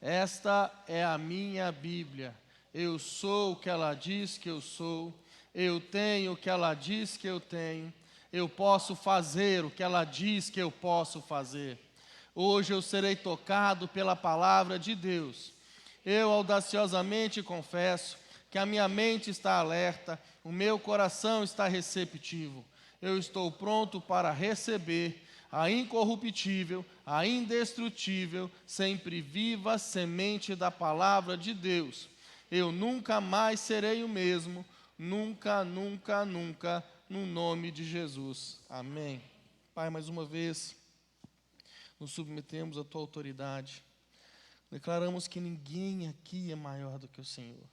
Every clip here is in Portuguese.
Esta é a minha Bíblia. Eu sou o que ela diz que eu sou. Eu tenho o que ela diz que eu tenho. Eu posso fazer o que ela diz que eu posso fazer. Hoje eu serei tocado pela palavra de Deus. Eu audaciosamente confesso que a minha mente está alerta, o meu coração está receptivo. Eu estou pronto para receber a incorruptível, a indestrutível, sempre viva semente da palavra de Deus. Eu nunca mais serei o mesmo, nunca, nunca, nunca, no nome de Jesus. Amém. Pai, mais uma vez, nos submetemos à Tua autoridade. Declaramos que ninguém aqui é maior do que o Senhor.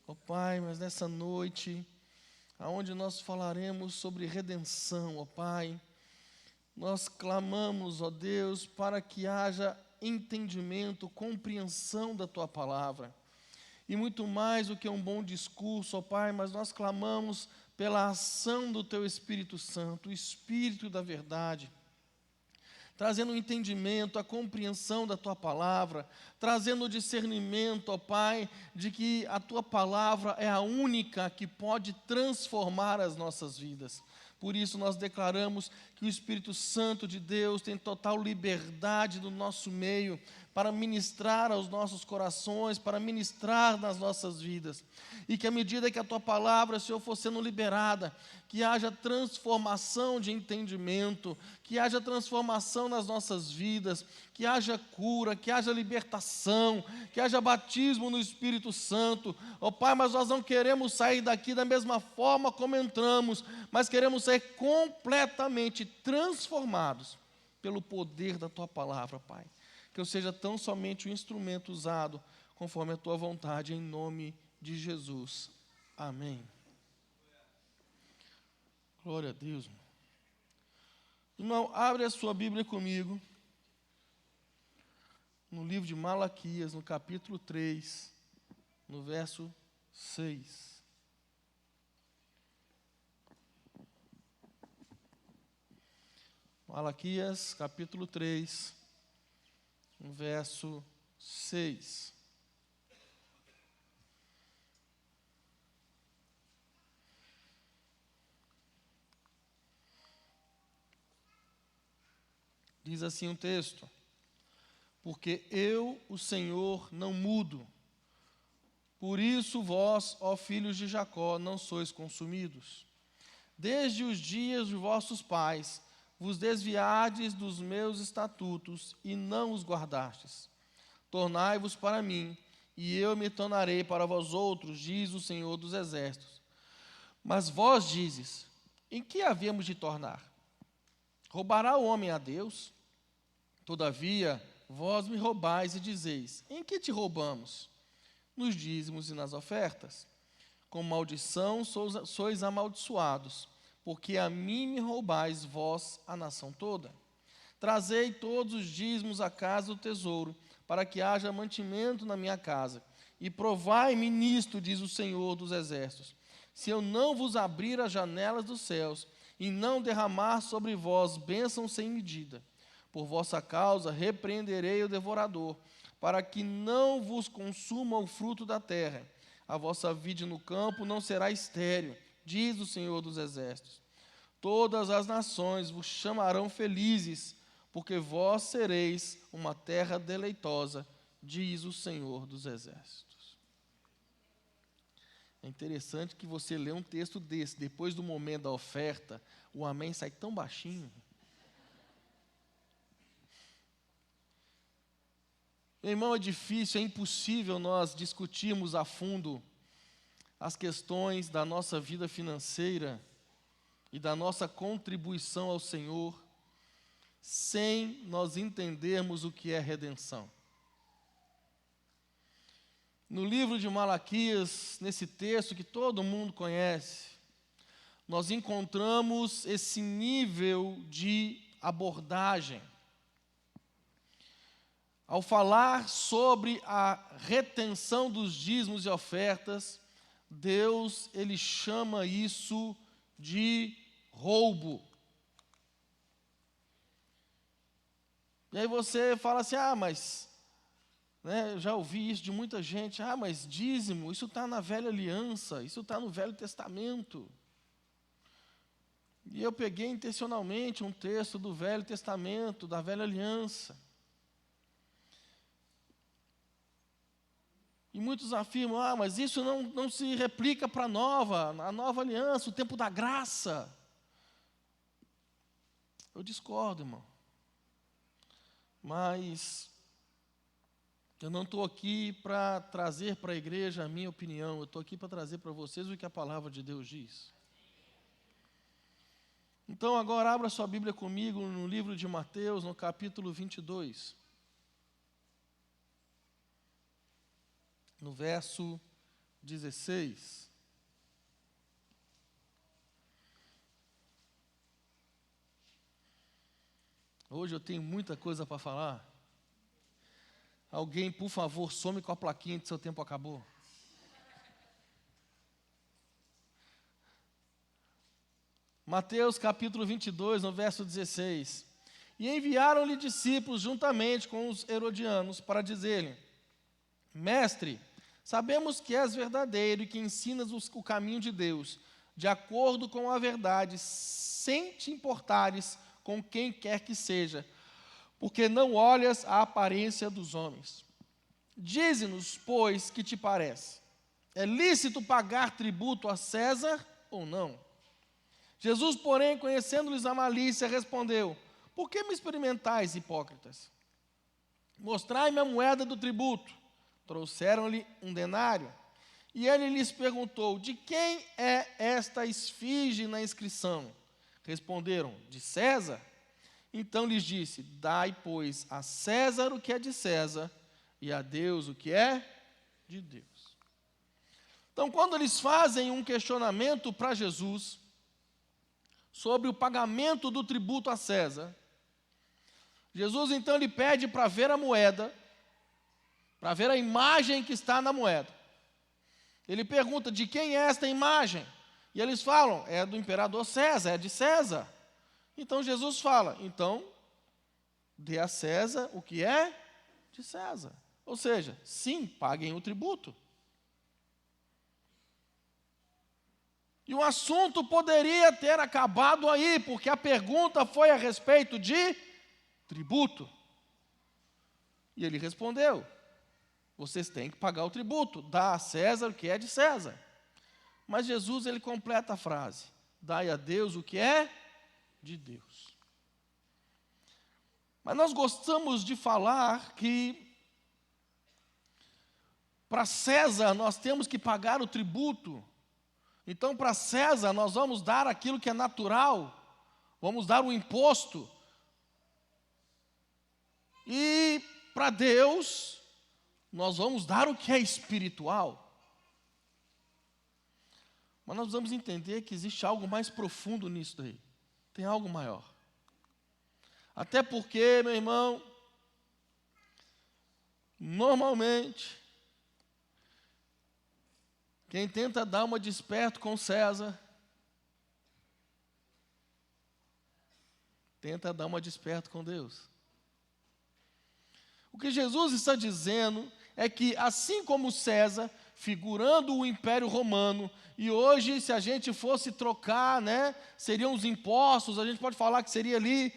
Ó Pai, mas nessa noite, aonde nós falaremos sobre redenção, ó Pai, nós clamamos, ó Deus, para que haja entendimento, compreensão da Tua palavra. E muito mais do que um bom discurso, ó Pai, mas nós clamamos pela ação do Teu Espírito Santo, o Espírito da verdade, trazendo o entendimento, a compreensão da Tua palavra, trazendo o discernimento, ó Pai, de que a Tua palavra é a única que pode transformar as nossas vidas. Por isso nós declaramos que o Espírito Santo de Deus tem total liberdade no nosso meio para ministrar aos nossos corações, para ministrar nas nossas vidas. E que à medida que a Tua palavra, Senhor, for sendo liberada, que haja transformação de entendimento, que haja transformação nas nossas vidas, que haja cura, que haja libertação, que haja batismo no Espírito Santo. Ó Pai, mas nós não queremos sair daqui da mesma forma como entramos, mas queremos ser completamente transformados pelo poder da Tua palavra, Pai. Que eu seja tão somente um instrumento usado conforme a Tua vontade, em nome de Jesus. Amém. Glória a Deus. Irmão, abre a sua Bíblia comigo, no livro de Malaquias, no capítulo 3, no verso 6. Malaquias, capítulo 3, no verso 6. Diz assim o texto: porque eu, o Senhor, não mudo. Por isso vós, ó filhos de Jacó, não sois consumidos. Desde os dias de vossos pais, vos desviades dos meus estatutos e não os guardastes. Tornai-vos para mim, e eu me tornarei para vós outros, diz o Senhor dos Exércitos. Mas vós dizes: em que havíamos de tornar? Roubará o homem a Deus? Todavia, vós me roubais e dizeis: em que te roubamos? Nos dízimos e nas ofertas. Com maldição sois amaldiçoados, porque a mim me roubais vós a nação toda. Trazei todos os dízimos à casa do tesouro, para que haja mantimento na minha casa. E provai-me nisto, diz o Senhor dos Exércitos, se eu não vos abrir as janelas dos céus, e não derramar sobre vós bênção sem medida. Por vossa causa repreenderei o devorador, para que não vos consuma o fruto da terra. A vossa vide no campo não será estéril, diz o Senhor dos Exércitos. Todas as nações vos chamarão felizes, porque vós sereis uma terra deleitosa, diz o Senhor dos Exércitos. É interessante que você lê um texto desse, depois do momento da oferta, o amém sai tão baixinho. Meu irmão, é difícil, é impossível nós discutirmos a fundo as questões da nossa vida financeira e da nossa contribuição ao Senhor sem nós entendermos o que é redenção. No livro de Malaquias, nesse texto que todo mundo conhece, nós encontramos esse nível de abordagem. Ao falar sobre a retenção dos dízimos e ofertas, Deus, Ele chama isso de roubo. E aí você fala assim: mas né, eu já ouvi isso de muita gente, mas dízimo, isso está na velha aliança, isso está no Velho Testamento. E eu peguei intencionalmente um texto do Velho Testamento, da velha aliança. E muitos afirmam, mas isso não se replica para a nova aliança, o tempo da graça. Eu discordo, irmão. Mas eu não estou aqui para trazer para a igreja a minha opinião, eu estou aqui para trazer para vocês o que a palavra de Deus diz. Então agora abra sua Bíblia comigo no livro de Mateus, no capítulo 22. No verso 16. Hoje eu tenho muita coisa para falar. Alguém, por favor, some com a plaquinha de seu tempo acabou. Mateus capítulo 22, no verso 16. E enviaram-lhe discípulos juntamente com os herodianos para dizer-lhe: Mestre, sabemos que és verdadeiro e que ensinas o caminho de Deus, de acordo com a verdade, sem te importares com quem quer que seja, porque não olhas a aparência dos homens. Dize-nos, pois, que te parece? É lícito pagar tributo a César ou não? Jesus, porém, conhecendo-lhes a malícia, respondeu: Por que me experimentais, hipócritas? Mostrai-me a moeda do tributo. Trouxeram-lhe um denário. E ele lhes perguntou: De quem é esta esfinge na inscrição? Responderam: De César. Então lhes disse: Dai, pois, a César o que é de César, e a Deus o que é de Deus. Então, quando eles fazem um questionamento para Jesus sobre o pagamento do tributo a César, Jesus então lhe pede para ver a moeda, para ver a imagem que está na moeda. Ele pergunta: de quem é esta imagem? E eles falam: é do imperador César, é de César. Então Jesus fala: então, dê a César o que é de César. Ou seja, sim, paguem o tributo. E o assunto poderia ter acabado aí, porque a pergunta foi a respeito de tributo. E ele respondeu: vocês têm que pagar o tributo, dá a César o que é de César. Mas Jesus, ele completa a frase: dai a Deus o que é de Deus. Mas nós gostamos de falar que para César nós temos que pagar o tributo. Então, para César, nós vamos dar aquilo que é natural, vamos dar o imposto. E para Deus, nós vamos dar o que é espiritual. Mas nós vamos entender que existe algo mais profundo nisso daí. Tem algo maior. Até porque, meu irmão, normalmente, quem tenta dar uma de esperto com César, tenta dar uma de esperto com Deus. O que Jesus está dizendo é que, assim como César, figurando o Império Romano, e hoje, se a gente fosse trocar, seriam os impostos, a gente pode falar que seria ali,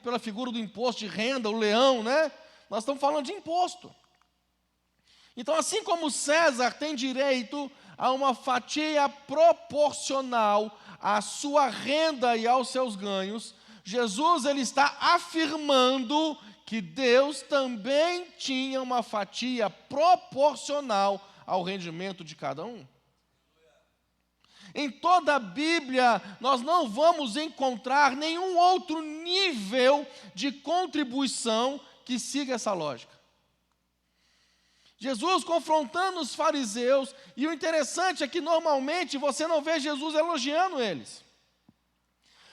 pela figura do imposto de renda, o leão, nós estamos falando de imposto. Então, assim como César tem direito a uma fatia proporcional à sua renda e aos seus ganhos, Jesus, ele está afirmando que Deus também tinha uma fatia proporcional ao rendimento de cada um. Em toda a Bíblia, nós não vamos encontrar nenhum outro nível de contribuição que siga essa lógica. Jesus confrontando os fariseus, e o interessante é que normalmente você não vê Jesus elogiando eles.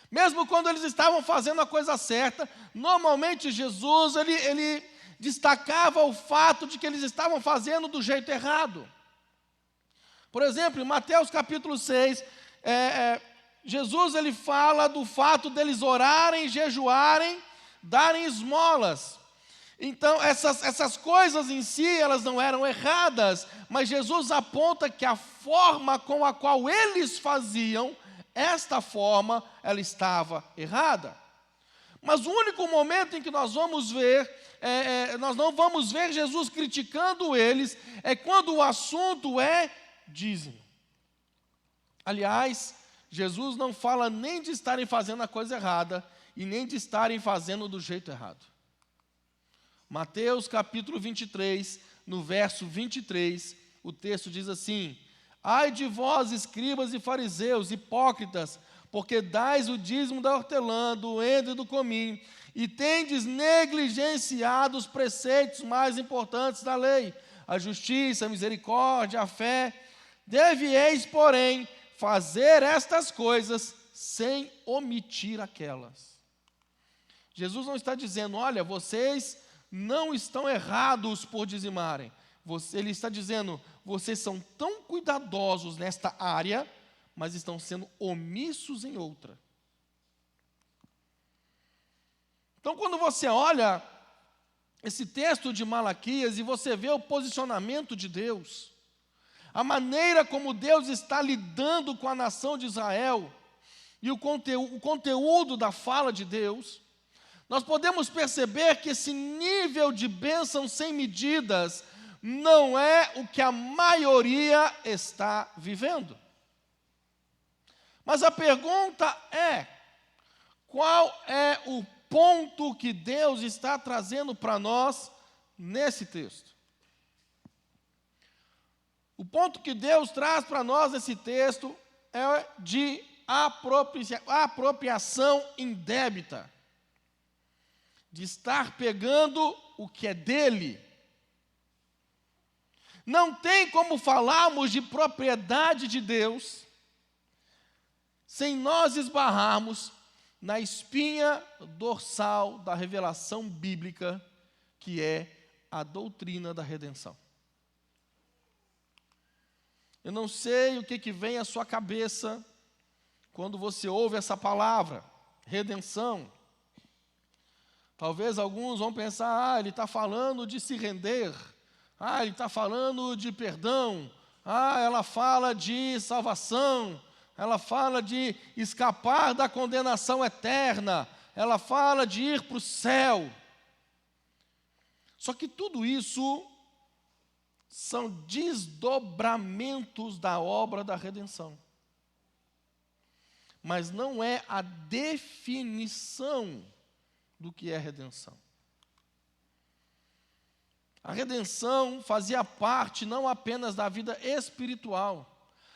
Mesmo quando eles estavam fazendo a coisa certa, normalmente Jesus, ele destacava o fato de que eles estavam fazendo do jeito errado. Por exemplo, em Mateus capítulo 6, Jesus ele fala do fato deles orarem, jejuarem, darem esmolas. Então, essas coisas em si, elas não eram erradas, mas Jesus aponta que a forma com a qual eles faziam, esta forma, ela estava errada. Mas o único momento em que nós vamos ver, nós não vamos ver Jesus criticando eles, é quando o assunto é dízimo. Aliás, Jesus não fala nem de estarem fazendo a coisa errada, e nem de estarem fazendo do jeito errado. Mateus capítulo 23, no verso 23, o texto diz assim: ai de vós, escribas e fariseus, hipócritas, porque dais o dízimo da hortelã, do endro e do cominho, e tendes negligenciado os preceitos mais importantes da lei, a justiça, a misericórdia, a fé. Devieis, porém, fazer estas coisas sem omitir aquelas. Jesus não está dizendo, olha, vocês não estão errados por dizimarem. Ele está dizendo, vocês são tão cuidadosos nesta área, mas estão sendo omissos em outra. Então, quando você olha esse texto de Malaquias e você vê o posicionamento de Deus, a maneira como Deus está lidando com a nação de Israel, e o conteúdo da fala de Deus, nós podemos perceber que esse nível de bênção sem medidas não é o que a maioria está vivendo. Mas a pergunta é, qual é o ponto que Deus está trazendo para nós nesse texto? O ponto que Deus traz para nós nesse texto é de apropriação indébita, de estar pegando o que é dele. Não tem como falarmos de propriedade de Deus sem nós esbarrarmos na espinha dorsal da revelação bíblica, que é a doutrina da redenção. Eu não sei o que vem à sua cabeça quando você ouve essa palavra, redenção. Talvez alguns vão pensar, ele está falando de se render, ele está falando de perdão, ela fala de salvação, ela fala de escapar da condenação eterna, ela fala de ir para o céu. Só que tudo isso são desdobramentos da obra da redenção. Mas não é a definição do que é redenção. A redenção fazia parte não apenas da vida espiritual,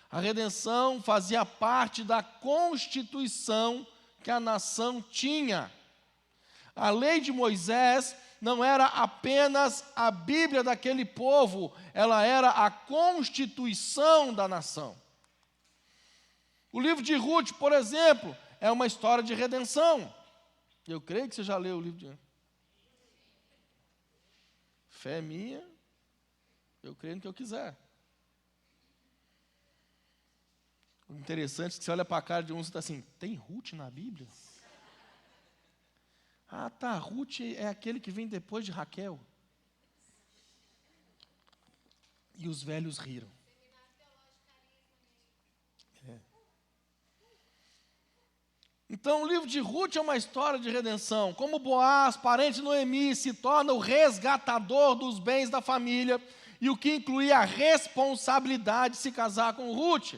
a redenção fazia parte da constituição que a nação tinha. A lei de Moisés não era apenas a Bíblia daquele povo, ela era a constituição da nação. O livro de Ruth, por exemplo, é uma história de redenção. Eu creio que você já leu o livro de... Fé minha, eu creio no que eu quiser. O interessante é que você olha para a cara de um e está assim, tem Ruth na Bíblia? Tá, Ruth é aquele que vem depois de Raquel. E os velhos riram. Então, o livro de Ruth é uma história de redenção. Como Boaz, parente de Noemi, se torna o resgatador dos bens da família, e o que incluía a responsabilidade de se casar com Ruth.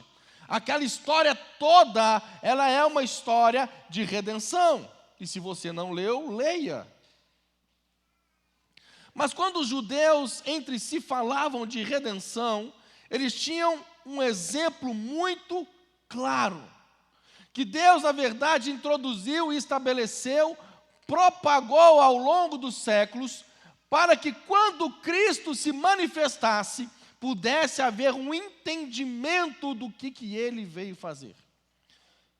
Aquela história toda, ela é uma história de redenção. E se você não leu, leia. Mas quando os judeus entre si falavam de redenção, eles tinham um exemplo muito claro, que Deus, na verdade, introduziu e estabeleceu, propagou ao longo dos séculos, para que quando Cristo se manifestasse, pudesse haver um entendimento do que ele veio fazer.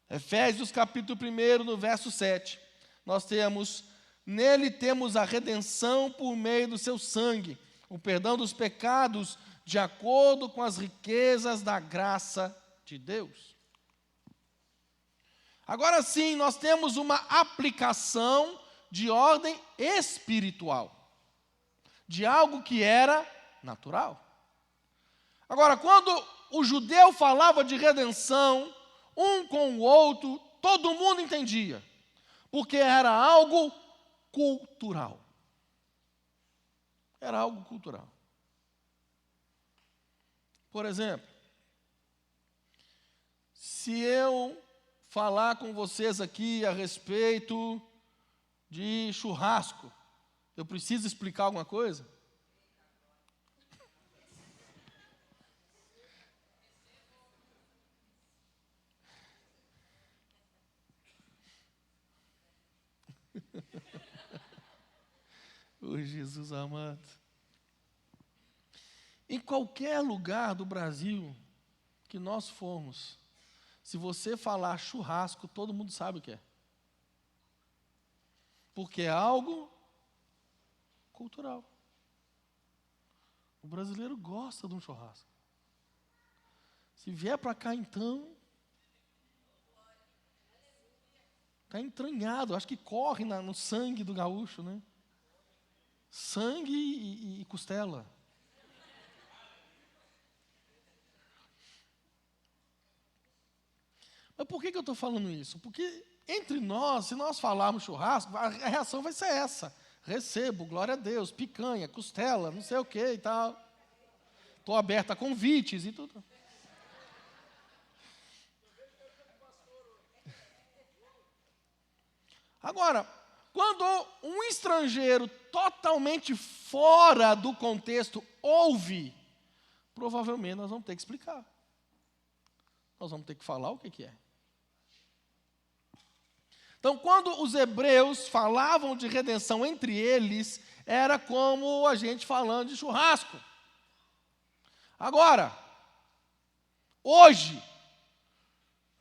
Efésios capítulo 1, no verso 7, nós temos, nele temos a redenção por meio do seu sangue, o perdão dos pecados, de acordo com as riquezas da graça de Deus. Agora sim, nós temos uma aplicação de ordem espiritual. de algo que era natural. Agora, quando o judeu falava de redenção, um com o outro, todo mundo entendia, porque era algo cultural. Era algo cultural. Por exemplo, se eu falar com vocês aqui a respeito de churrasco, eu preciso explicar alguma coisa? Ô Jesus amado. Em qualquer lugar do Brasil que nós formos, se você falar churrasco, todo mundo sabe o que é. Porque é algo cultural. O brasileiro gosta de um churrasco. Se vier para cá, então, está entranhado, acho que corre no sangue do gaúcho, né? Sangue e costela. Mas por que eu estou falando isso? Porque entre nós, se nós falarmos churrasco, a reação vai ser essa. Recebo, glória a Deus, picanha, costela, não sei o que e tal. Estou aberto a convites e tudo. Agora, quando um estrangeiro totalmente fora do contexto ouve, provavelmente nós vamos ter que explicar. Nós vamos ter que falar o que é. Então, quando os hebreus falavam de redenção entre eles, era como a gente falando de churrasco. Agora, hoje,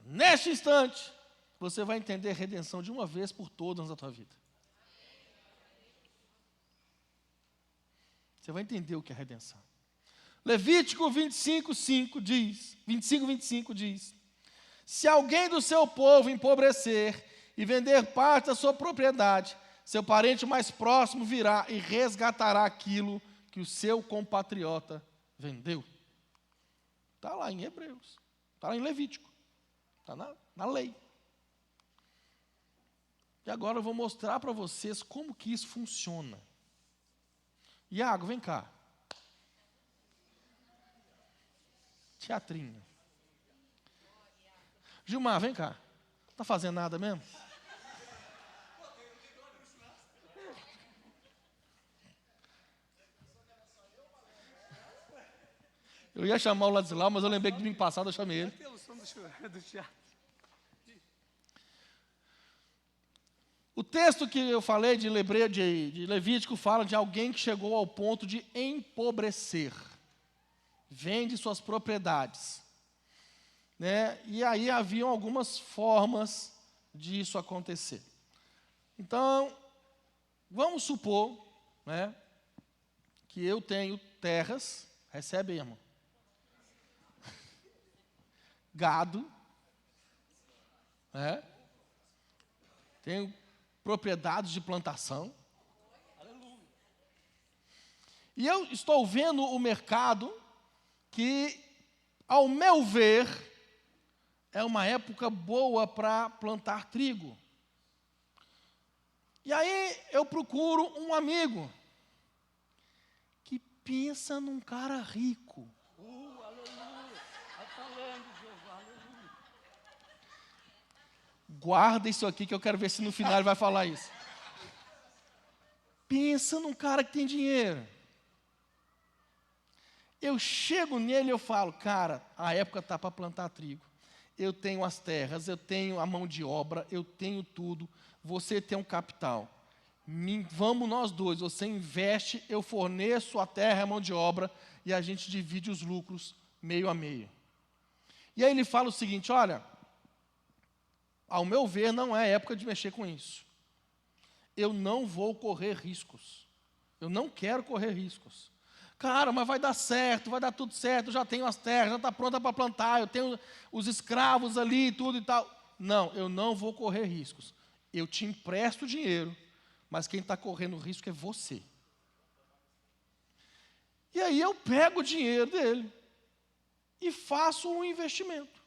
neste instante, você vai entender redenção de uma vez por todas na tua vida. Você vai entender o que é redenção. Levítico 25:25 diz: se alguém do seu povo empobrecer e vender parte da sua propriedade, seu parente mais próximo virá e resgatará aquilo que o seu compatriota vendeu. Está lá em Hebreus, está lá em Levítico, está na lei. E agora eu vou mostrar para vocês como que isso funciona. Iago, vem cá. Teatrinho. Gilmar, vem cá. Não está fazendo nada mesmo? Eu ia chamar o Ladislau, mas eu lembrei que domingo passado eu chamei ele. O texto que eu falei de Levítico fala de alguém que chegou ao ponto de empobrecer. Vende suas propriedades. Né? E aí haviam algumas formas disso acontecer. Então, vamos supor, né, que eu tenho terras, recebe aí, irmão. Gado, né? Tenho propriedades de plantação. E eu estou vendo o mercado que, ao meu ver, é uma época boa para plantar trigo. E aí eu procuro um amigo que pensa num cara rico. Guarda isso aqui que eu quero ver se no final ele vai falar isso. Pensa num cara que tem dinheiro. Eu chego nele e eu falo, cara, a época está para plantar trigo. Eu tenho as terras, eu tenho a mão de obra, eu tenho tudo. Você tem um capital. Vamos nós dois, você investe, eu forneço a terra e a mão de obra e a gente divide os lucros meio a meio. E aí ele fala o seguinte, olha, ao meu ver não é época de mexer com isso. Eu não vou correr riscos. Eu não quero correr riscos. Cara, mas vai dar certo, vai dar tudo certo, eu já tenho as terras, já está pronta para plantar, eu tenho os escravos ali e tudo e tal. Não, eu não vou correr riscos. Eu te empresto dinheiro, mas quem está correndo risco é você. E aí eu pego o dinheiro dele e faço um investimento.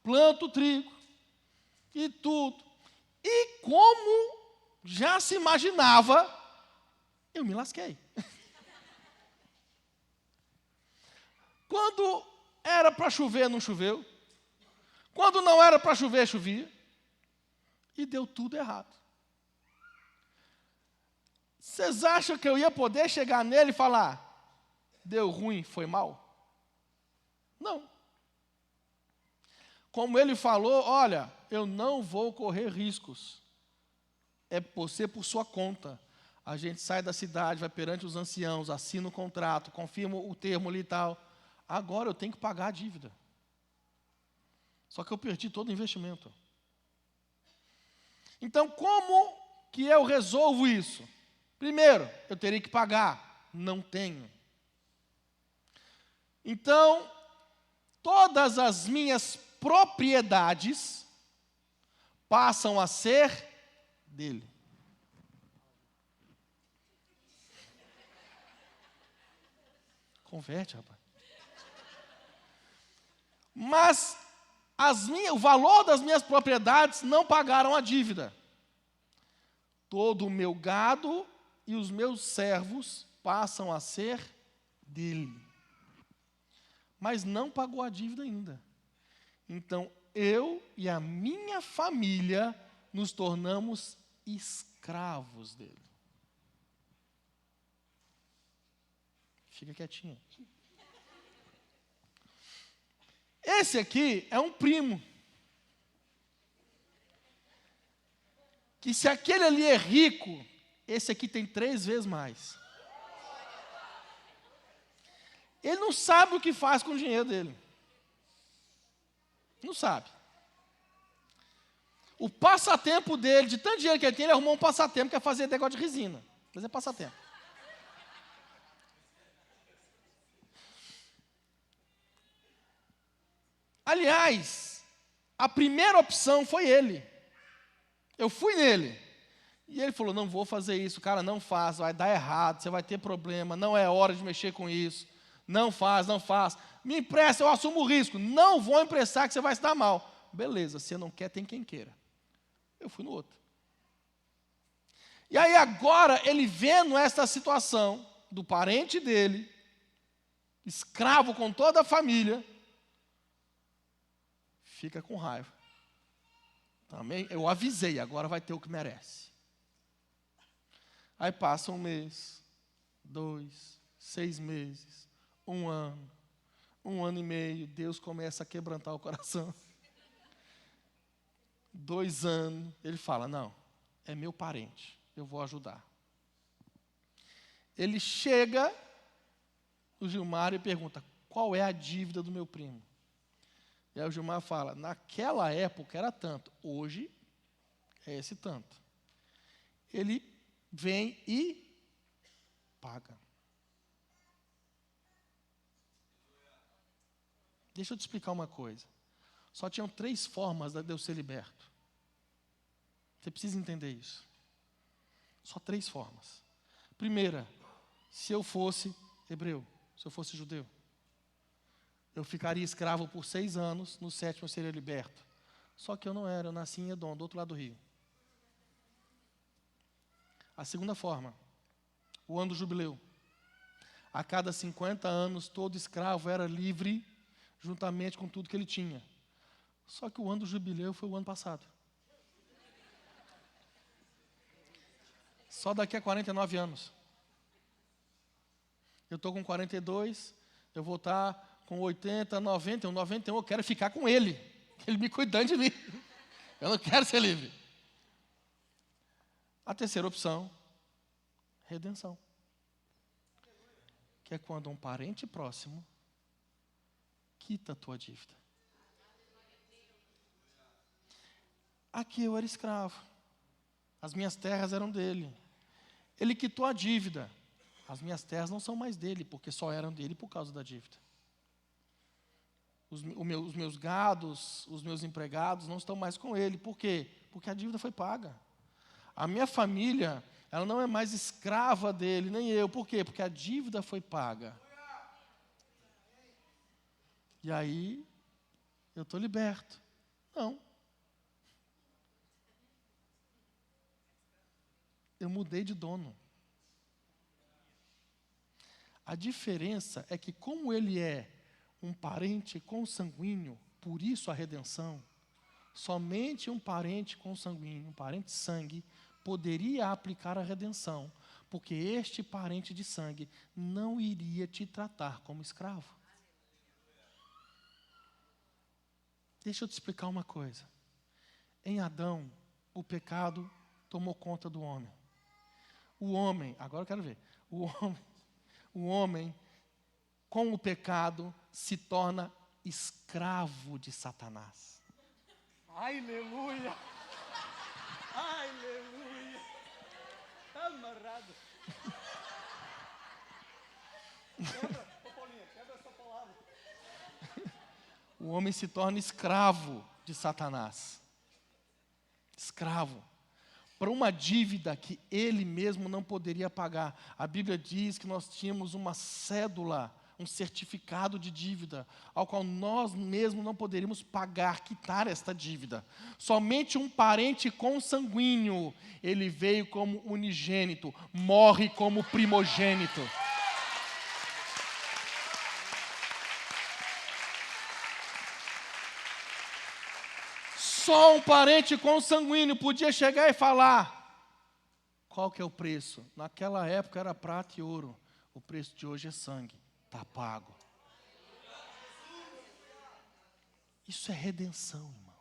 Planto trigo e tudo. E como já se imaginava, eu me lasquei. Quando era para chover, não choveu. Quando não era para chover, chovia. E deu tudo errado. Vocês acham que eu ia poder chegar nele e falar, deu ruim, foi mal? Não. Como ele falou, olha, eu não vou correr riscos. É você por sua conta. A gente sai da cidade, vai perante os anciãos, assina o contrato, confirma o termo ali e tal. Agora eu tenho que pagar a dívida. Só que eu perdi todo o investimento. Então, como que eu resolvo isso? Primeiro, eu teria que pagar. Não tenho. Então, todas as minhas propriedades passam a ser dele. Converte, rapaz. Mas o valor das minhas propriedades não pagaram a dívida. Todo o meu gado e os meus servos passam a ser dele. Mas não pagou a dívida ainda. Então, eu e a minha família nos tornamos escravos dele. Fica quietinho. Esse aqui é um primo. Que se aquele ali é rico, esse aqui tem 3 vezes mais. Ele não sabe o que faz com o dinheiro dele. Não sabe. O passatempo dele, de tanto dinheiro que ele tem, ele arrumou um passatempo que é fazer negócio de resina. Mas é passatempo. Aliás, a primeira opção foi ele. Eu fui nele. E ele falou, não vou fazer isso, cara, não faz, vai dar errado, você vai ter problema, não é hora de mexer com isso. Não faz, não faz. Me empresta, eu assumo o risco. Não vou emprestar que você vai se dar mal. Beleza, se não quer, tem quem queira. Eu fui no outro. E aí agora, ele vendo essa situação do parente dele, escravo com toda a família, fica com raiva. Também eu avisei, agora vai ter o que merece. Aí passa 1 mês, 2, 6 meses, 1 ano, 1 ano e meio, Deus começa a quebrantar o coração. 2 anos, ele fala, não, é meu parente, eu vou ajudar. Ele chega no Gilmar e pergunta, qual é a dívida do meu primo? E aí o Gilmar fala, naquela época era tanto, hoje é esse tanto. Ele vem e paga. Deixa eu te explicar uma coisa. Só tinham 3 formas de eu ser liberto. Você precisa entender isso. Só 3 formas. Primeira, se eu fosse hebreu, se eu fosse judeu, eu ficaria escravo por 6 anos, no 7º eu seria liberto. Só que eu não era, eu nasci em Edom, do outro lado do rio. A segunda forma, o ano do jubileu. A cada 50 anos, todo escravo era livre, juntamente com tudo que ele tinha. Só que o ano do jubileu foi o ano passado. Só daqui a 49 anos. Eu estou com 42, eu vou estar com 80, 90, 91, eu quero ficar com ele me cuidando de mim. Eu não quero ser livre. A terceira opção, redenção. Que é quando um parente próximo quita a tua dívida. Aqui eu era escravo. As minhas terras eram dele. Ele quitou a dívida. As minhas terras não são mais dele, porque só eram dele por causa da dívida. Os meus gados, os meus empregados não estão mais com ele. Por quê? Porque a dívida foi paga. A minha família Ela não é mais escrava dele, nem eu. Por quê? Porque a dívida foi paga. E aí, eu estou liberto. Não. Eu mudei de dono. A diferença é que, como ele é um parente consanguíneo, por isso a redenção, somente um parente consanguíneo, um parente de sangue, poderia aplicar a redenção, porque este parente de sangue não iria te tratar como escravo. Deixa eu te explicar uma coisa. Em Adão, o pecado tomou conta do homem. O homem, agora eu quero ver, o homem, com o pecado, se torna escravo de Satanás. Aleluia! Aleluia! Está amarrado. Quebra, Paulinha, quebra essa palavra. O homem se torna escravo de Satanás. Escravo. Para uma dívida que ele mesmo não poderia pagar. A Bíblia diz que nós tínhamos uma cédula, um certificado de dívida, ao qual nós mesmos não poderíamos pagar, quitar esta dívida. Somente um parente consanguíneo, ele veio como unigênito, morre como primogênito. Só um parente consanguíneo podia chegar e falar: qual que é o preço? Naquela época era prata e ouro. O preço de hoje é sangue. Está pago. Isso é redenção, irmão.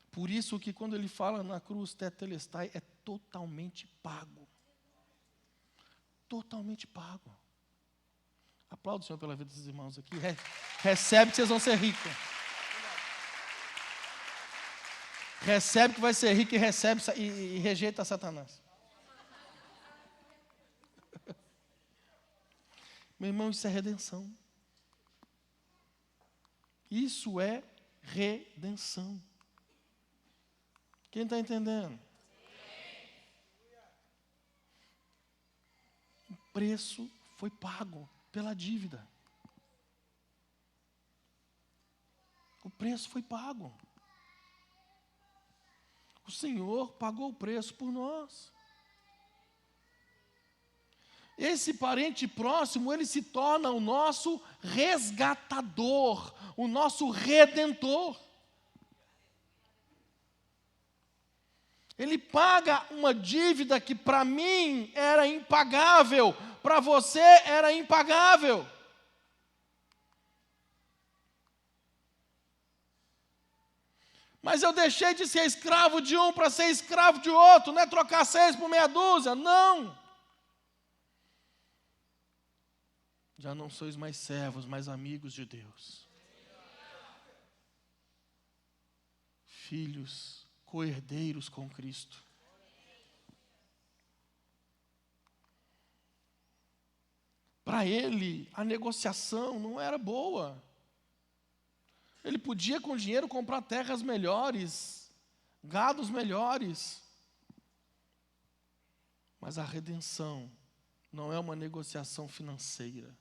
Por isso que quando ele fala na cruz, tetelestai, é totalmente pago. Totalmente pago. Aplauda o Senhor pela vida desses irmãos aqui. Recebe que vocês vão ser ricos. Recebe que vai ser rico e rejeita Satanás. Meu irmão, isso é redenção. Isso é redenção. Quem está entendendo? O preço foi pago pela dívida. O preço foi pago. O Senhor pagou o preço por nós. Esse parente próximo, ele se torna o nosso resgatador, o nosso redentor. Ele paga uma dívida que para mim era impagável, para você era impagável. Mas eu deixei de ser escravo de um para ser escravo de outro, não é trocar 6 por meia dúzia, não. Já não sois mais servos, mas amigos de Deus. Filhos, co-herdeiros com Cristo. Para ele, a negociação não era boa. Ele podia, com dinheiro, comprar terras melhores, gados melhores. Mas a redenção não é uma negociação financeira.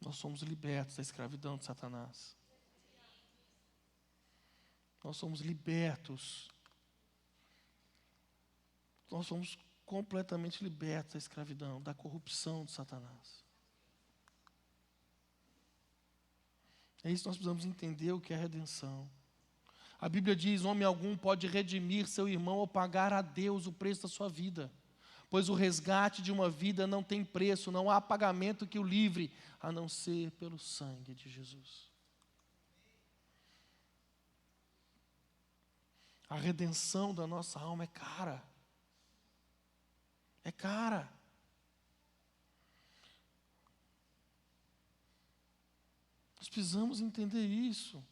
Nós somos libertos da escravidão de Satanás. Nós somos libertos. Nós somos completamente libertos da escravidão, da corrupção de Satanás. É isso que nós precisamos entender o que é redenção. A Bíblia diz: homem algum pode redimir seu irmão ou pagar a Deus o preço da sua vida. Pois o resgate de uma vida não tem preço, não há pagamento que o livre, a não ser pelo sangue de Jesus. A redenção da nossa alma é cara. É cara. Nós precisamos entender isso.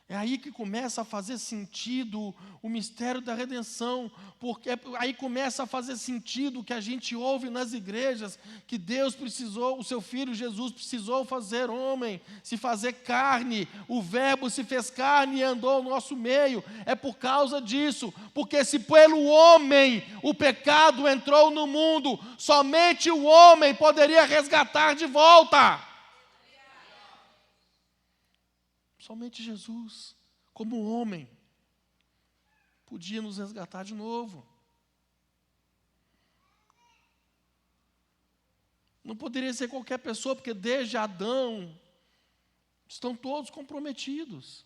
É aí que começa a fazer sentido o mistério da redenção, porque aí começa a fazer sentido o que a gente ouve nas igrejas, que Deus precisou, o seu Filho Jesus precisou fazer homem, se fazer carne, o Verbo se fez carne e andou no nosso meio. É por causa disso, porque se pelo homem o pecado entrou no mundo, somente o homem poderia resgatar de volta. Somente Jesus, como homem, podia nos resgatar de novo. Não poderia ser qualquer pessoa, porque desde Adão estão todos comprometidos.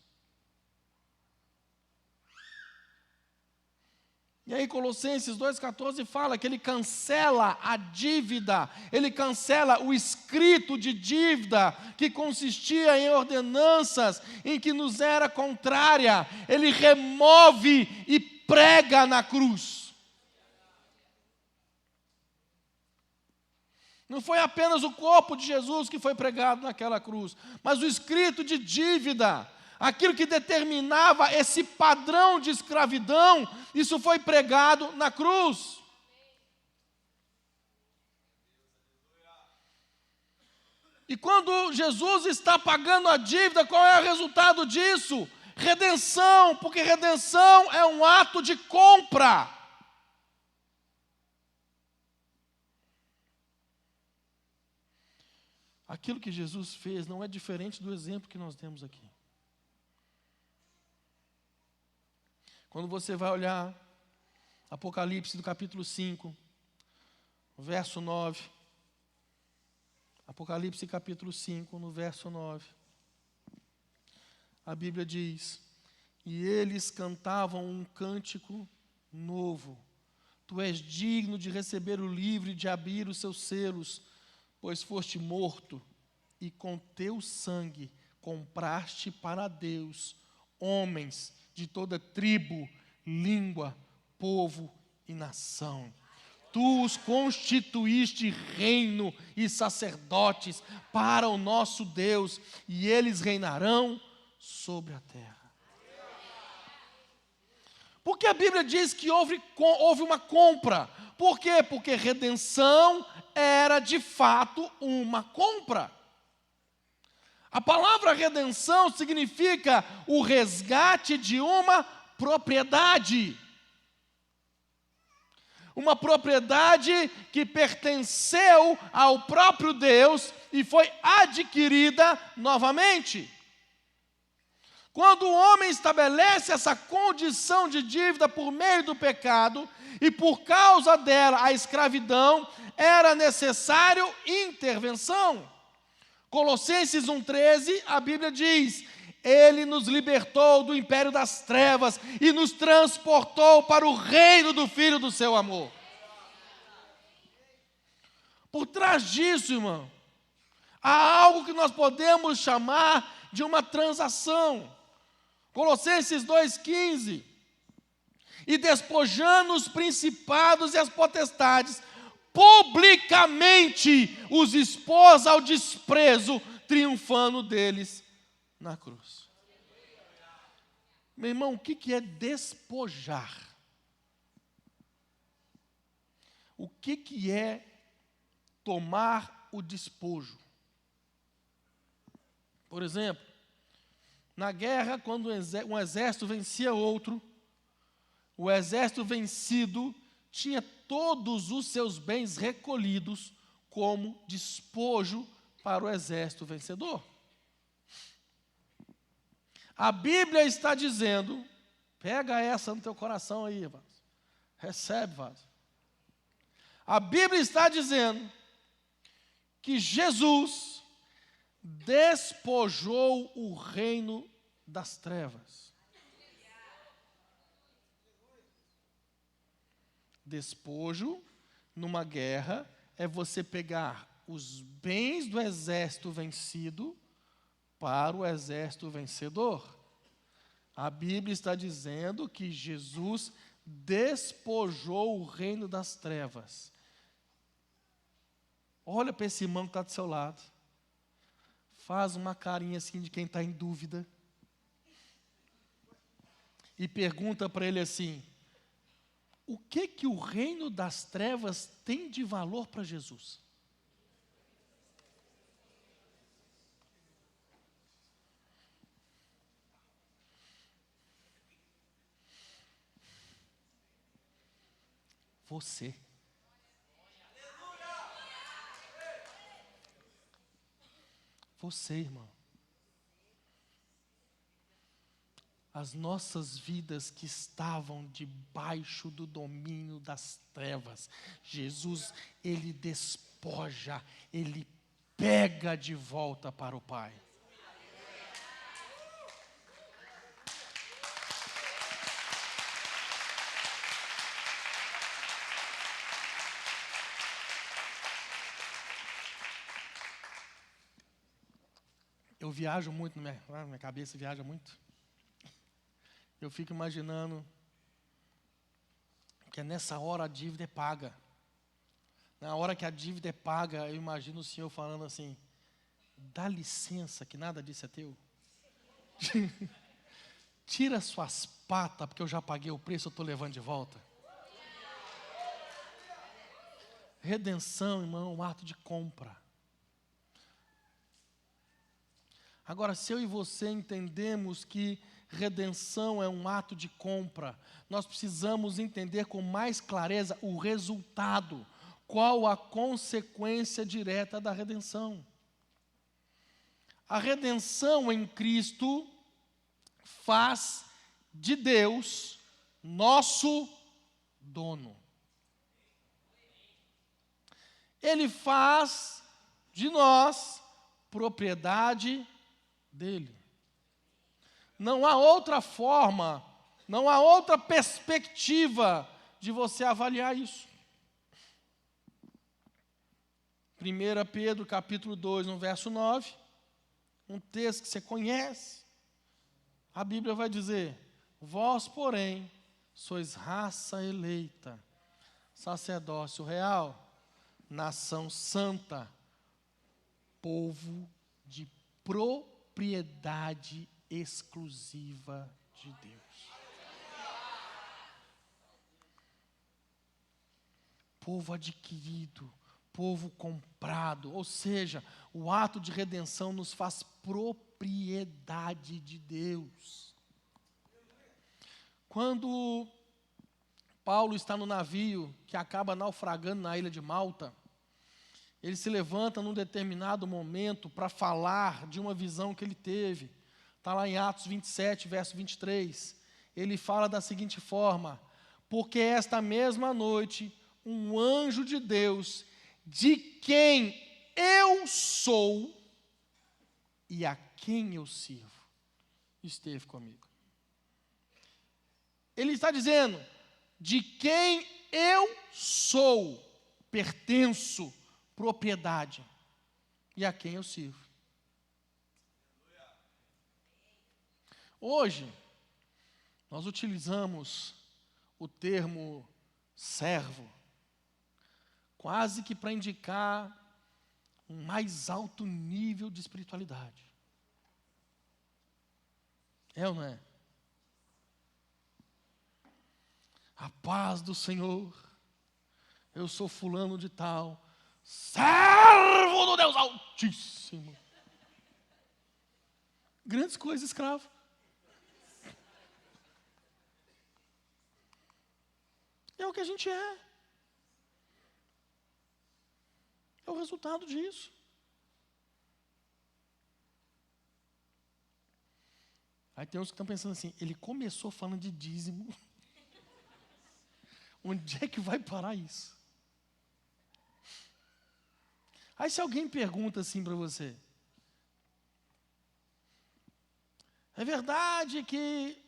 E aí Colossenses 2,14 fala que ele cancela a dívida, ele cancela o escrito de dívida que consistia em ordenanças em que nos era contrária, ele remove e prega na cruz. Não foi apenas o corpo de Jesus que foi pregado naquela cruz, mas o escrito de dívida, aquilo que determinava esse padrão de escravidão, isso foi pregado na cruz. E quando Jesus está pagando a dívida, qual é o resultado disso? Redenção, porque redenção é um ato de compra. Aquilo que Jesus fez não é diferente do exemplo que nós temos aqui. Quando você vai olhar Apocalipse do capítulo 5, verso 9. Apocalipse capítulo 5, no verso 9. A Bíblia diz: e eles cantavam um cântico novo. Tu és digno de receber o livro e de abrir os seus selos, pois foste morto, e com teu sangue compraste para Deus homens de toda tribo, língua, povo e nação. Tu os constituíste reino e sacerdotes para o nosso Deus, e eles reinarão sobre a terra. Porque a Bíblia diz que houve uma compra. Por quê? Porque redenção era de fato uma compra. A palavra redenção significa o resgate de uma propriedade. Uma propriedade que pertenceu ao próprio Deus e foi adquirida novamente. Quando o homem estabelece essa condição de dívida por meio do pecado, e por causa dela a escravidão, era necessário intervenção. Colossenses 1,13, a Bíblia diz: Ele nos libertou do império das trevas e nos transportou para o reino do Filho do seu amor. Por trás disso, irmão, há algo que nós podemos chamar de uma transação. Colossenses 2,15. E despojando os principados e as potestades, publicamente os expôs ao desprezo, triunfando deles na cruz. Meu irmão, o que é despojar? O que é tomar o despojo? Por exemplo, na guerra, quando um exército vencia outro, o exército vencido tinha todos os seus bens recolhidos como despojo para o exército vencedor. A Bíblia está dizendo, pega essa no teu coração aí, Vaz. Recebe, Vaz. A Bíblia está dizendo que Jesus despojou o reino das trevas. Despojo, numa guerra, é você pegar os bens do exército vencido para o exército vencedor. A Bíblia está dizendo que Jesus despojou o reino das trevas. Olha para esse irmão que está do seu lado. Faz uma carinha assim de quem está em dúvida. e pergunta para ele assim: o que o reino das trevas tem de valor para Jesus? Você. Você, irmão. As nossas vidas que estavam debaixo do domínio das trevas, Jesus, Ele despoja, Ele pega de volta para o Pai. Eu viajo muito, minha cabeça viaja muito. Eu fico imaginando que nessa hora a dívida é paga. Na hora que a dívida é paga, eu imagino o Senhor falando assim: dá licença que nada disso é teu. Tira suas patas, porque eu já paguei o preço, eu estou levando de volta. Redenção, irmão, é um ato de compra. Agora, se eu e você entendemos que redenção é um ato de compra, nós precisamos entender com mais clareza o resultado, qual a consequência direta da redenção. A redenção em Cristo faz de Deus nosso dono. Ele faz de nós propriedade dele. Não há outra forma, não há outra perspectiva de você avaliar isso. 1 Pedro capítulo 2, no verso 9, um texto que você conhece. A Bíblia vai dizer: vós, porém, sois raça eleita, sacerdócio real, nação santa, povo de propriedade exclusiva de Deus. Povo adquirido, povo comprado, ou seja, o ato de redenção nos faz propriedade de Deus. Quando Paulo está no navio que acaba naufragando na ilha de Malta, ele se levanta num determinado momento para falar de uma visão que ele teve. Está lá em Atos 27, verso 23. Ele fala da seguinte forma: porque esta mesma noite, um anjo de Deus, de quem eu sou e a quem eu sirvo, esteve comigo. Ele está dizendo: de quem eu sou, pertenço, propriedade, e a quem eu sirvo. Hoje, nós utilizamos o termo servo, quase que para indicar um mais alto nível de espiritualidade. É ou não é? A paz do Senhor, eu sou fulano de tal, servo do Deus Altíssimo. Grandes coisas, escravo. É o que a gente é. É o resultado disso. Aí tem uns que estão pensando assim: ele começou falando de dízimo. Onde é que vai parar isso? Aí se alguém pergunta assim para você: é verdade que...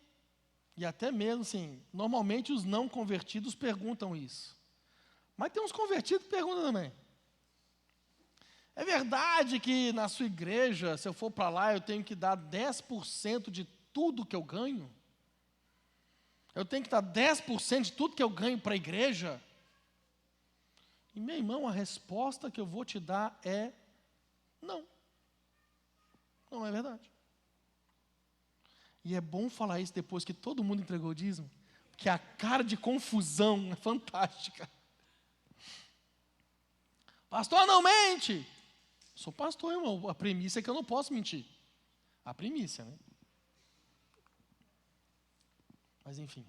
E até mesmo assim, normalmente os não convertidos perguntam isso. Mas tem uns convertidos que perguntam também: é verdade que na sua igreja, se eu for para lá, eu tenho que dar 10% de tudo que eu ganho? Eu tenho que dar 10% de tudo que eu ganho para a igreja? E, meu irmão, a resposta que eu vou te dar é: não. Não é verdade. E é bom falar isso depois que todo mundo entregou o dízimo, porque a cara de confusão é fantástica. Pastor, não mente. Sou pastor, irmão. A premissa é que eu não posso mentir. A primícia, né? Mas enfim.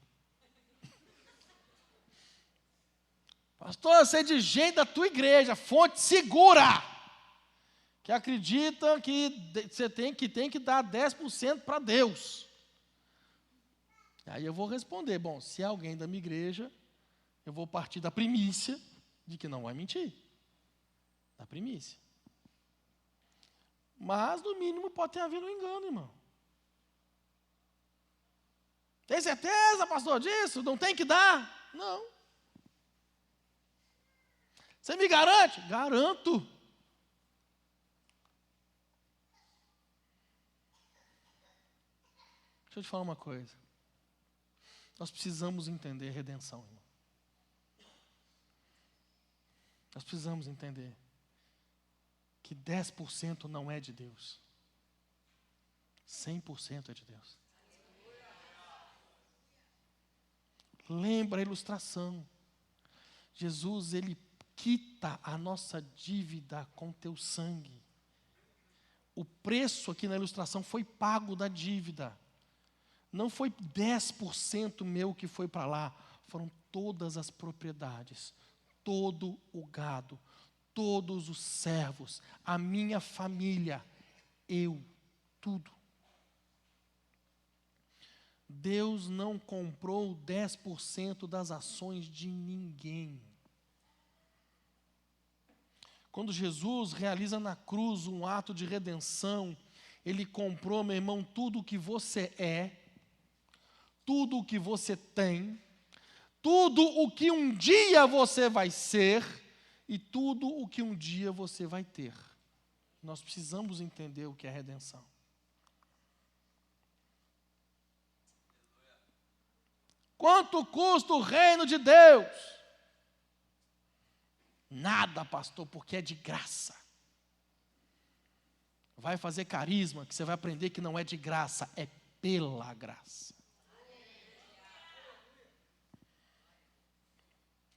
Pastor, eu sei de gente da tua igreja, fonte segura, que acredita que você tem que dar 10% para Deus. Aí eu vou responder, bom, se é alguém da minha igreja, eu vou partir da primícia de que não vai mentir. Da primícia. Mas, no mínimo, pode ter havido um engano, irmão. Tem certeza, pastor, disso? Não tem que dar? Não. Você me garante? Garanto. Deixa eu te falar uma coisa. Nós precisamos entender redenção, irmão. Nós precisamos entender que 10% não é de Deus. 100% é de Deus. Lembra a ilustração. Jesus, ele quita a nossa dívida com teu sangue. O preço aqui na ilustração foi pago da dívida. Não foi 10% meu que foi para lá. Foram todas as propriedades, todo o gado, todos os servos, a minha família, eu, tudo. Deus não comprou 10% das ações de ninguém. Quando Jesus realiza na cruz um ato de redenção, Ele comprou, meu irmão, tudo o que você é, tudo o que você tem, tudo o que um dia você vai ser e tudo o que um dia você vai ter. Nós precisamos entender o que é redenção. Quanto custa o reino de Deus? Nada, pastor, porque é de graça. Vai fazer carisma, que você vai aprender que não é de graça, é pela graça.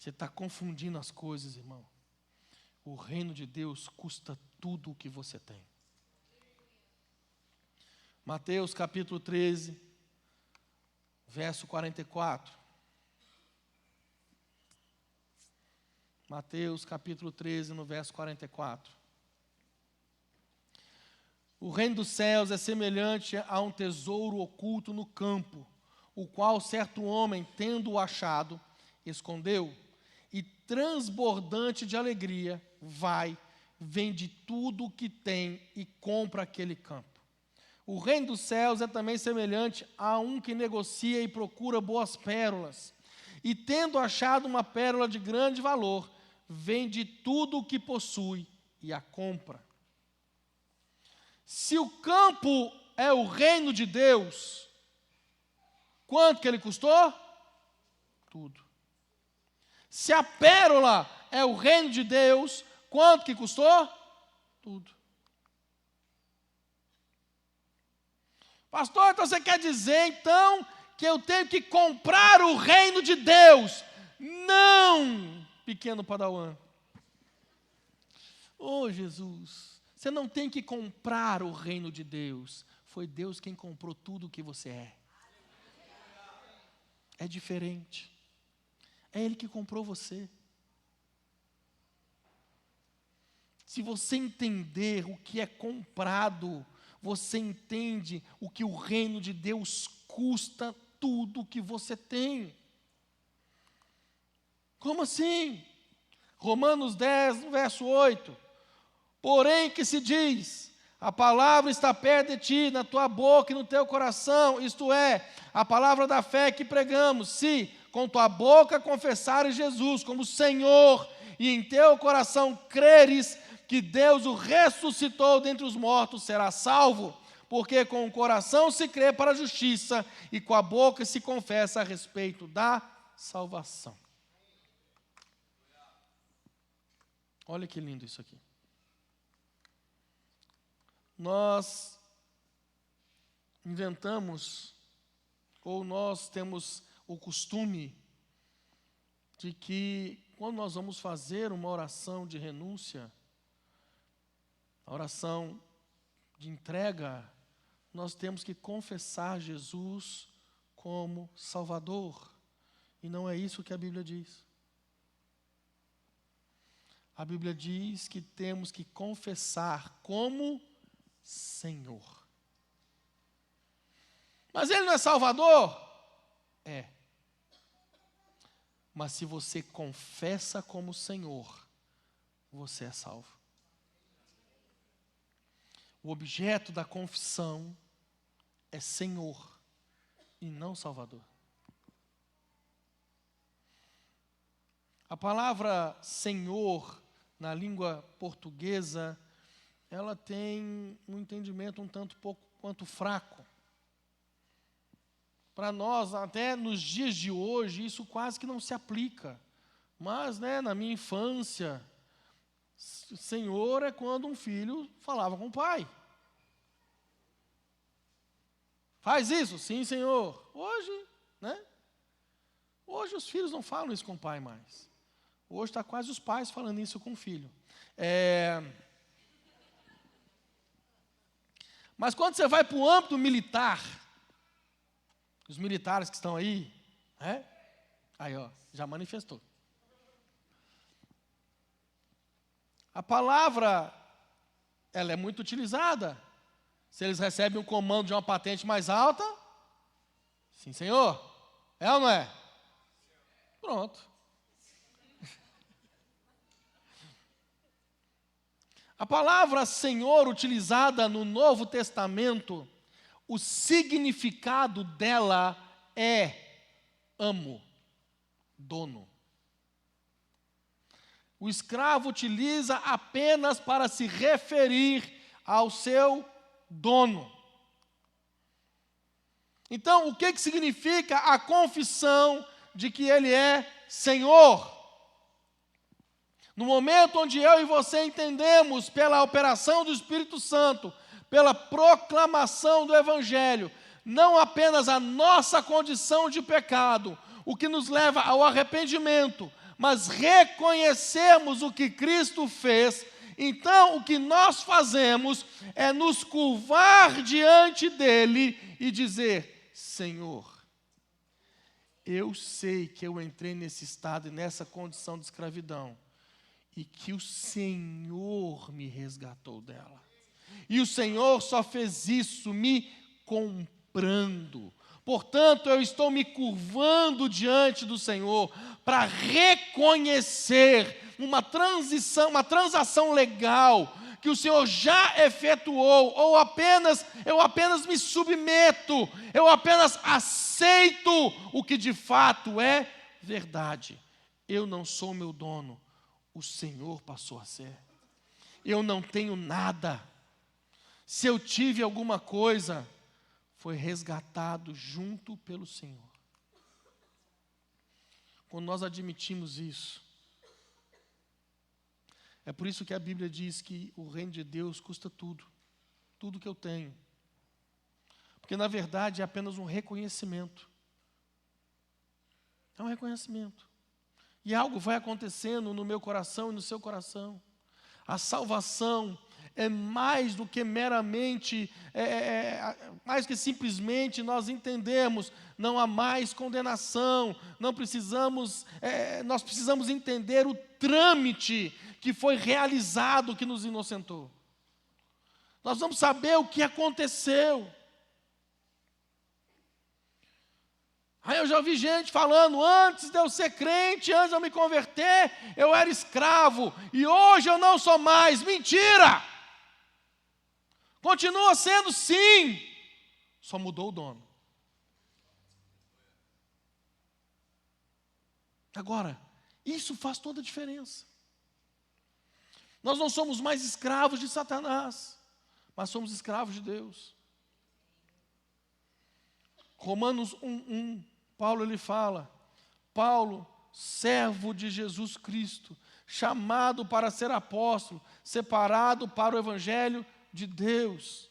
Você está confundindo as coisas, irmão. O reino de Deus custa tudo o que você tem. Mateus capítulo 13, verso 44. Mateus capítulo 13, no verso 44. O reino dos céus é semelhante a um tesouro oculto no campo, o qual certo homem, tendo-o achado, escondeu, e transbordante de alegria, vai, vende tudo o que tem e compra aquele campo. O reino dos céus é também semelhante a um que negocia e procura boas pérolas, e tendo achado uma pérola de grande valor, vende tudo o que possui e a compra. Se o campo é o reino de Deus, quanto que ele custou? Tudo. Se a pérola é o reino de Deus, quanto que custou? Tudo. Pastor, então você quer dizer então que eu tenho que comprar o reino de Deus? Não, pequeno padawan. Oh, Jesus, você não tem que comprar o reino de Deus. Foi Deus quem comprou tudo o que você é. É diferente. É Ele que comprou você. Se você entender o que é comprado, você entende o que o reino de Deus custa tudo o que você tem. Como assim? Romanos 10, verso 8. Porém que se diz, a palavra está perto de ti, na tua boca e no teu coração, isto é, a palavra da fé que pregamos, se com tua boca confessares Jesus como Senhor, e em teu coração creres que Deus o ressuscitou dentre os mortos, serás salvo, porque com o coração se crê para a justiça, e com a boca se confessa a respeito da salvação. Olha que lindo isso aqui. Nós inventamos, ou nós temos o costume de que quando nós vamos fazer uma oração de renúncia, a oração de entrega, nós temos que confessar Jesus como Salvador. E não é isso que a Bíblia diz. A Bíblia diz que temos que confessar como Senhor. Mas Ele não é Salvador? É. Mas se você confessa como Senhor, você é salvo. O objeto da confissão é Senhor e não Salvador. A palavra Senhor, na língua portuguesa, ela tem um entendimento um tanto pouco quanto fraco. Para nós, até nos dias de hoje, isso quase que não se aplica. Mas, na minha infância, Senhor é quando um filho falava com o pai. Faz isso? Sim, Senhor. Hoje, Hoje os filhos não falam isso com o pai mais. Hoje está quase os pais falando isso com o filho. Mas quando você vai para o âmbito militar, os militares que estão aí, aí já manifestou. A palavra, ela é muito utilizada. Se eles recebem um comando de uma patente mais alta, sim, Senhor. É ou não é? Pronto. A palavra Senhor, utilizada no Novo Testamento, o significado dela é amo, dono. O escravo utiliza apenas para se referir ao seu dono. Então, o que significa a confissão de que Ele é Senhor? No momento onde eu e você entendemos, pela operação do Espírito Santo, pela proclamação do Evangelho, não apenas a nossa condição de pecado, o que nos leva ao arrependimento, mas reconhecemos o que Cristo fez, então o que nós fazemos é nos curvar diante dEle e dizer: Senhor, eu sei que eu entrei nesse estado e nessa condição de escravidão, e que o Senhor me resgatou dela. E o Senhor só fez isso me comprando. Portanto, eu estou me curvando diante do Senhor para reconhecer uma transação legal que o Senhor já efetuou, ou eu apenas me submeto, eu apenas aceito o que de fato é verdade. Eu não sou meu dono, o Senhor passou a ser. Eu não tenho nada. Se eu tive alguma coisa, foi resgatado junto pelo Senhor. Quando nós admitimos isso, é por isso que a Bíblia diz que o reino de Deus custa tudo, tudo que eu tenho. Porque na verdade é apenas um reconhecimento. É um reconhecimento. E algo vai acontecendo no meu coração e no seu coração. A salvação é mais do que meramente, mais que simplesmente nós entendemos, não há mais condenação, nós precisamos entender o trâmite que foi realizado, que nos inocentou. Nós vamos saber o que aconteceu. Aí eu já ouvi gente falando: antes de eu ser crente, antes de eu me converter, eu era escravo, e hoje eu não sou mais. Mentira! Continua sendo sim, só mudou o dono. Agora, isso faz toda a diferença. Nós não somos mais escravos de Satanás, mas somos escravos de Deus. Romanos 1:1, Paulo ele fala: Paulo, servo de Jesus Cristo, chamado para ser apóstolo, separado para o Evangelho de Deus.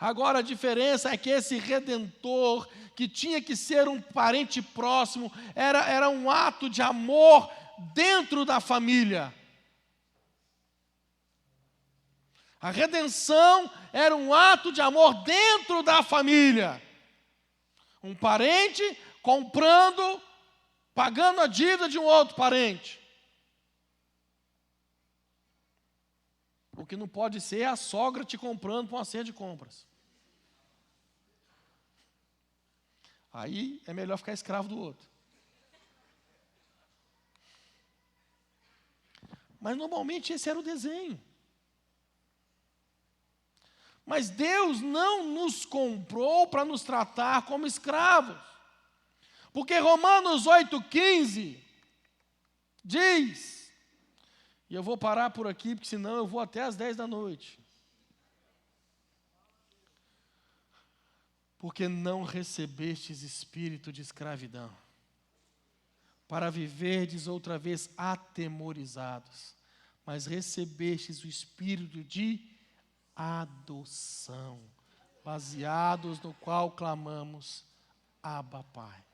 Agora a diferença é que esse redentor, que tinha que ser um parente próximo, era um ato de amor dentro da família. A redenção era um ato de amor dentro da família. Um parente comprando, pagando a dívida de um outro parente. O que não pode ser é a sogra te comprando para uma cesta de compras. Aí é melhor ficar escravo do outro. Mas normalmente esse era o desenho. Mas Deus não nos comprou para nos tratar como escravos. Porque Romanos 8,15 diz, e eu vou parar por aqui, porque senão eu vou até às 10 da noite. Porque não recebestes espírito de escravidão, para viverdes outra vez atemorizados, mas recebestes o espírito de adoção, baseados no qual clamamos, Abba, Pai.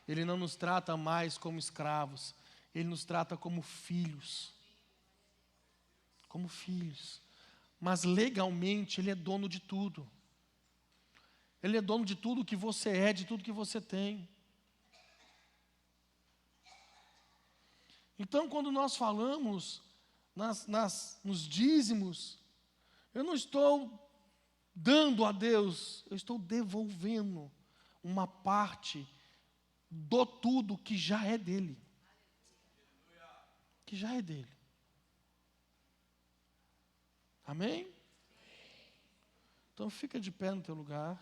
Ele não nos trata mais como escravos, Ele nos trata como filhos. Como filhos. Mas legalmente Ele é dono de tudo. Ele é dono de tudo que você é, de tudo que você tem. Então, quando nós falamos nos dízimos, eu não estou dando a Deus, eu estou devolvendo uma parte do tudo que já é dele. Que já é dele. Amém? Então fica de pé no teu lugar.